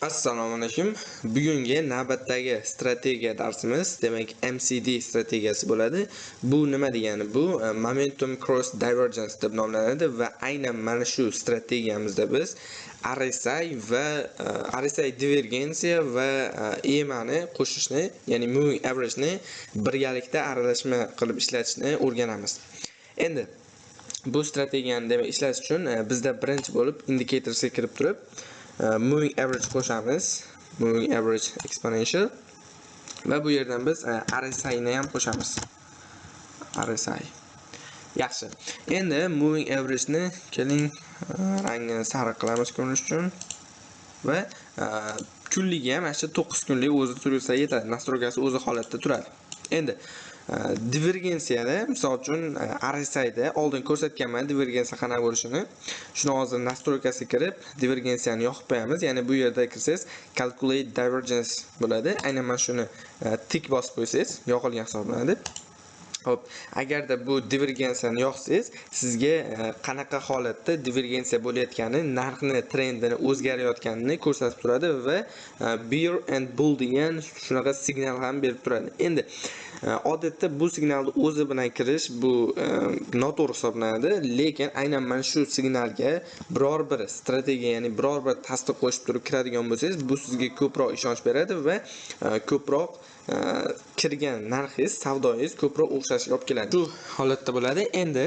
Assalomu alaykum. Bugungi navbatdagi strategiya darsimiz, demak MCD strategiyasi bo'ladi. Bu nima degani? Bu Momentum Cross Divergence deb nomlanadi va aynan mana shu strategiyamizda biz RSI va RSI divergensiya va EMA ni qo'shishni, ya'ni Moving Average ni birgalikda aralashma qilib ishlatishni o'rganamiz. Endi bu strategiyani demak ishlash uchun bizda birinchi bo'lib indikatorga kirib turib moving average qo'shamiz, moving average exponential va bu yerdan biz RSI ni ham qo'shamiz. RSI. Yaxshi. Endi moving average ni keling rangini sariq qilamiz ko'rinish uchun va kunligi ham mana shu 9 kunlik o'zi tursa yetadi. Nastroykasi o'zi holatda turadi. Endi divergensiyada misol uchun RSI da oldin ko'rsatganman divergensiya qanaqa bo'lishini. Shuni hozir nastroykasiga kirib divergensiyani yoqib qo'yamiz. Ya'ni bu yerda kirsangiz calculate divergence bo'ladi. Aynan mana shuni tik bosib qo'ysangiz yoqilgan hisoblanadi. Xo'p, agarda bu divergensiyani yoqsangiz, sizga qanaqa holatda divergensiya bo'layotgani, narxni, trendini o'zgarayotganini ko'rsatib turadi va bear and bull degan shunaqa signal ham berib turadi. Endi odatda bu signalni o'zi bilan kirish bu noto'g'ri hisoblanadi, lekin aynan mana shu signalga biror bir strategiya, ya'ni biror bir tasdiq qo'shib turib kiradigan bo'lsangiz, bu sizga ko'proq ishonch beradi va ko'proq kirgan narxingiz, savdoyingiz ko'proq o'xshashga olib keladi. Shu holatda bo'ladi. Endi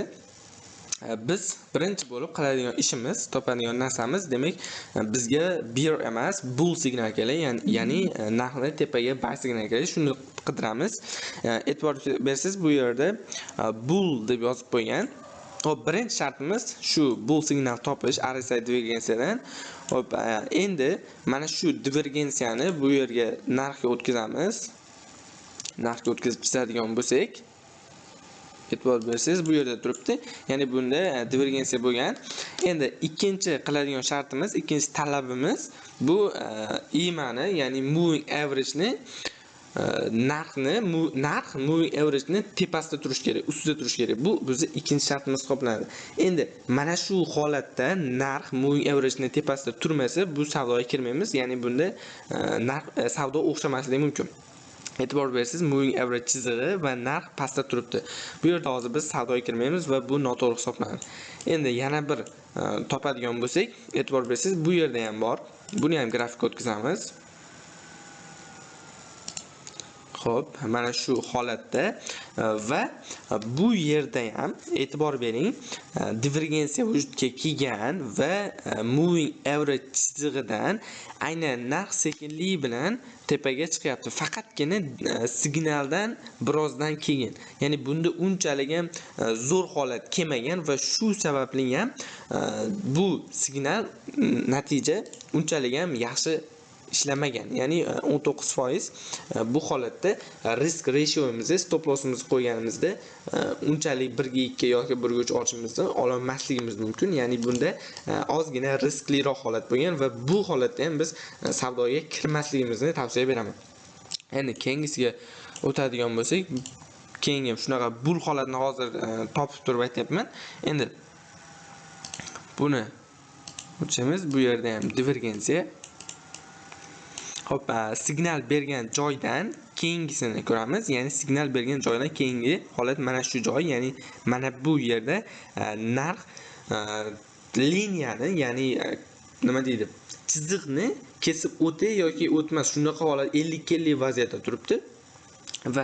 biz birinchi bo'lib qiladigan ishimiz, topadigan narsamiz, demak, bizga bear emas, bull signal kerak, ya'ni narxni tepaga buy signal kerak. Shuni qidiramiz. E'tibor bersangiz, bu yerda bull deb yozib qo'ygan. Hop, birinchi shartimiz shu bull signal topish RSI divergensiyadan. Hop, endi mana shu divergensiyani bu yerga narxga o'tkazamiz. Narxga o'tkazib chizadigan bo'lsak, e'tibor bersangiz bu yerda turibdi. Ya'ni bunda divergensiya bo'lgan. Endi ikkinchi qiladigan shartimiz, ikkinchi talabimiz bu EMA ni, ya'ni moving average ni narx moving average ni tepasida turish kerak, ustida turish kerak. Bu bizning ikkinchi shartimiz hisoblanadi. Endi mana shu holatda narx moving average ni tepasida turmasa, bu savdoga kirmaymiz. Ya'ni bunda narx savdo o'xshamasligi mumkin. E'tibor bersangiz, moving average chizig'i va narx pastda turibdi. Bu yerda hozir biz savdoga kirmaymiz va bu noto'g'ri hisoblanadi. Endi yana bir topadigan bo'lsak, e'tibor bersangiz, bu yerda ham bor. Buni ham grafikka o'tkazamiz. Xo'p, mana shu holatda va bu yerda ham e'tibor bering, divergensiya vujudga kelgan va moving average chizig'idan aynan narx sekinlik bilan tepaga chiqyapti. Faqatgina signaldan birozdan keyin. Ya'ni bunda unchalik ham zo'r holat kelmagan va shu sababli ham bu signal natija unchalik ham yaxshi ishlamagan. Ya'ni 19% bu holatda risk ratioimizni, stop lossimizni qo'yganimizda unchalik 1 ga 2 yoki 1 ga 3 ochimizni ololmasligimiz mumkin. Ya'ni bunda ozgina riskliroq holat bo'lgan va bu holatda ham biz savdoga kirmasligimizni tavsiya beraman. Endi keyingisiga o'tadigan bo'lsak, keyingi shunaqa bull holatni hozir topib turib aytyapman. Endi buni o'chamiz. Bu yerda ham divergensiya. Hop, signal bergan joydan keyingisini ko'ramiz. Ya'ni signal bergan joydan keyingi holat mana shu joy, ya'ni mana bu yerda narx liniyani, ya'ni nima deydi? Chiziqni kesib o'tay yoki o'tmas, shunaqa holat 50-50 vaziyatda turibdi. Va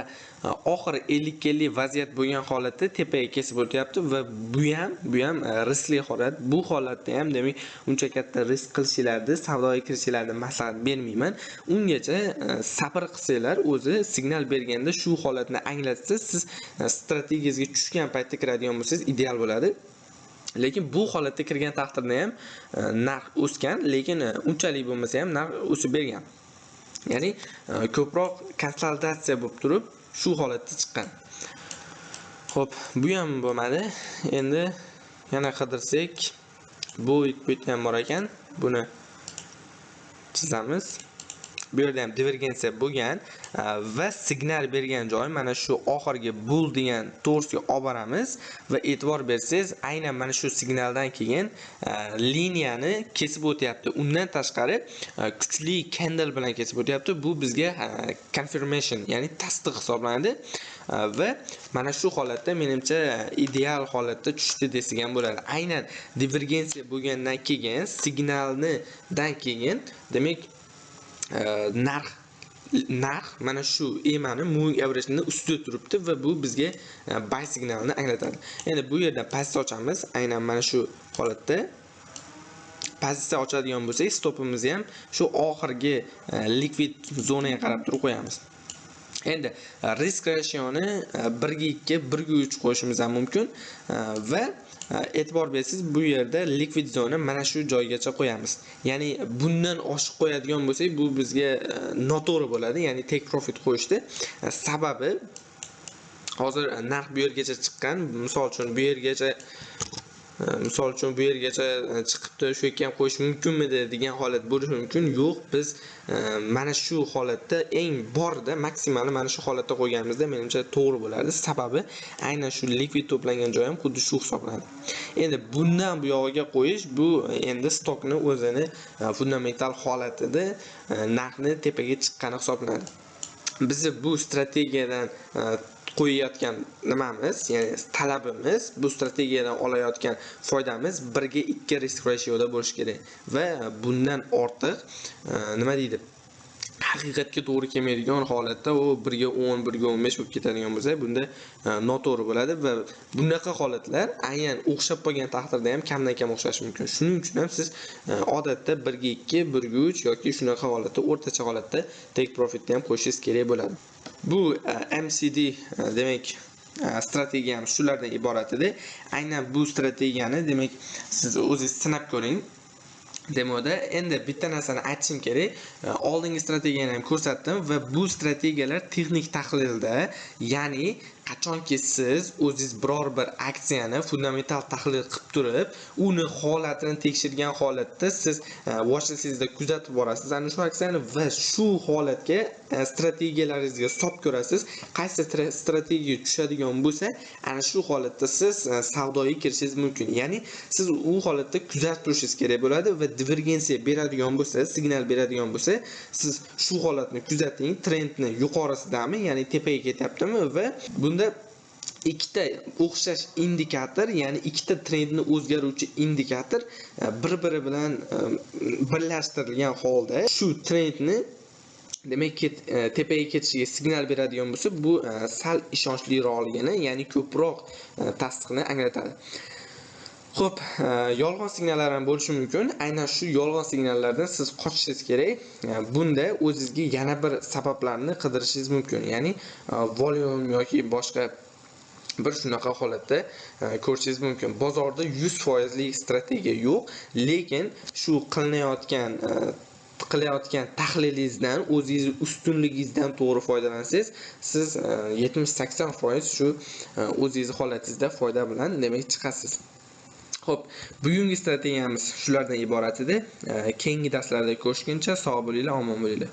oxiri 50-50 vaziyat bo'lgan holatda tepaga kesib o'tyapti va bu ham riskli holat. Bu holatda ham demak uncha katta risk qilishinglarni, savdoga kirishinglarni maslahat bermayman. Ungacha sabr qilsanglar, o'zi signal berganda shu holatni anglatsa, siz strategiyangizga tushgan paytda kiradigan bo'lsangiz ideal bo'ladi. Lekin bu holatda kirgan taqdirda ham narx o'sgan, lekin unchalik bo'lmasa ham narx o'sib bergan. Ya'ni ko'proq konsolidatsiya bo'lib turib shu holatda chiqqan. Xo'p, bu ham bo'lmadi. Endi yana qidirsak, bu ham bor ekan. Buni chizamiz. Bu yerda ham divergensiya bo'lgan va signal bergan joy mana shu oxirgi bool degan to'g'risiga olib boramiz va e'tibor bersangiz, aynan mana shu signaldan keyin liniyani kesib o'tyapti. Undan tashqari kuchli candle bilan kesib o'tyapti. Bu bizga confirmation, ya'ni tasdiq hisoblanadi va mana shu holatda menimcha ideal holatda tushdi desak ham bo'ladi. Aynan divergensiya bo'lgandan keyin signaldan keyin demak narx mana shu EMAni moving average'ni ustida turibdi va bu bizga buy signalini anglatadi. Endi bu yerda pozitsiya ochamiz. Aynan mana shu holatda pozitsiya ochadigan bo'lsak, stopimizni ham shu oxirgi liquid zonaga qarab turib qo'yamiz. Endi risk rationi 1:2, 1:3 qo'yishimiz ham mumkin va e'tibor bersangiz, bu yerda liquid zona mana shu joygacha qo'yamiz. Ya'ni bundan oshiq qo'yadigan bo'lsak, bu bizga noto'g'ri bo'ladi, ya'ni take profit qo'yishdi. Sababi hozir narx bu yergacha chiqqan, misol uchun bu yergacha chiqibdi, shu yerga ham qo'yish mumkinmidi degan holat bo'lishi mumkin. Yo'q, biz mana shu holatda eng borida maksimali mana shu holatda qo'yganimizda menimcha to'g'ri bo'lardi. Sababi aynan shu liquid to'plangan joy ham xuddi shu hisoblanadi. Endi bundan bu yog'iga qo'yish bu endi stokni o'zini fundamental holatida narxni tepaga chiqqani hisoblanadi. Bizni bu strategiyadan qo'yayotgan nimamiz, ya'ni talabimiz, bu strategiyadan olayotgan foydamiz 1:2 risk ratioda bo'lishi kerak va bundan ortiq nima deydi? Haqiqatga to'g'ri kelmaydigan holatda u 1:10, 1:15 bo'lib ketadigan bo'lsa, bunda noto'g'ri bo'ladi va bunaqa holatlar aynan o'xshab qolgan taqdirda ham kamdan kam o'xshashi mumkin. Shuning uchun ham siz odatda 1:2, 1:3 yoki shunaqa holatda, o'rtacha holatda take profitni ham qo'yishingiz kerak bo'ladi. Bu MCD demak strategiyamiz shulardan iborat edi. Aynan bu strategiyani demak siz o'zingiz sinab ko'ring. Demoda endi bitta narsani aytishim kerak. Oldingi strategiyani ham ko'rsatdim va bu strategiyalar texnik tahlilda, ya'ni qachonki siz o'zingiz biror bir aksiyani fundamental tahlil qilib turib, uni holatini tekshirgan holatda siz watch listingizda kuzatib borasiz ana shu aksiyani va shu holatga strategiyalaringizga hisob ko'rasiz. Qaysi strategiya tushadigan bo'lsa, ana shu holatda siz savdoga kirishingiz mumkin. Ya'ni siz u holatda kuzatib turishingiz kerak bo'ladi va divergensiya beradigan bo'lsa, signal beradigan bo'lsa, siz shu holatni kuzating, trendni yuqorisidami, ya'ni tepaga ketyaptimi va bunda ikkita o'xshash indikator, ya'ni ikkita trendni o'zgaruvchi indikator bir-biri bilan birlashtirilgan holda shu trendni demak tepaga ketishiga signal beradigan bo'lsa, bu sal ishonchliroqligini, ya'ni ko'proq tasdiqni anglatadi. Xo'p, yolg'on signallar ham bo'lishi mumkin. Aynan shu yolg'on signallardan siz qochishingiz kerak. Bunda o'zingizga yana bir sabablarni qidirishingiz mumkin. Ya'ni volume yoki boshqa bir shunaqa holatda ko'rishingiz mumkin. Bozorda 100% lik strategiya yo'q, lekin shu qilayotgan tahlilingizdan, o'zingiz ustunligingizdan to'g'ri foydalansangiz, siz 70-80% shu o'zingiz holatingizda foyda bilan demak chiqasiz. Xo'p, bugungi strategiyamiz shulardan iborat edi. Keyingi darslarda ko'rishguncha sog' bo'linglar, omon bo'linglar.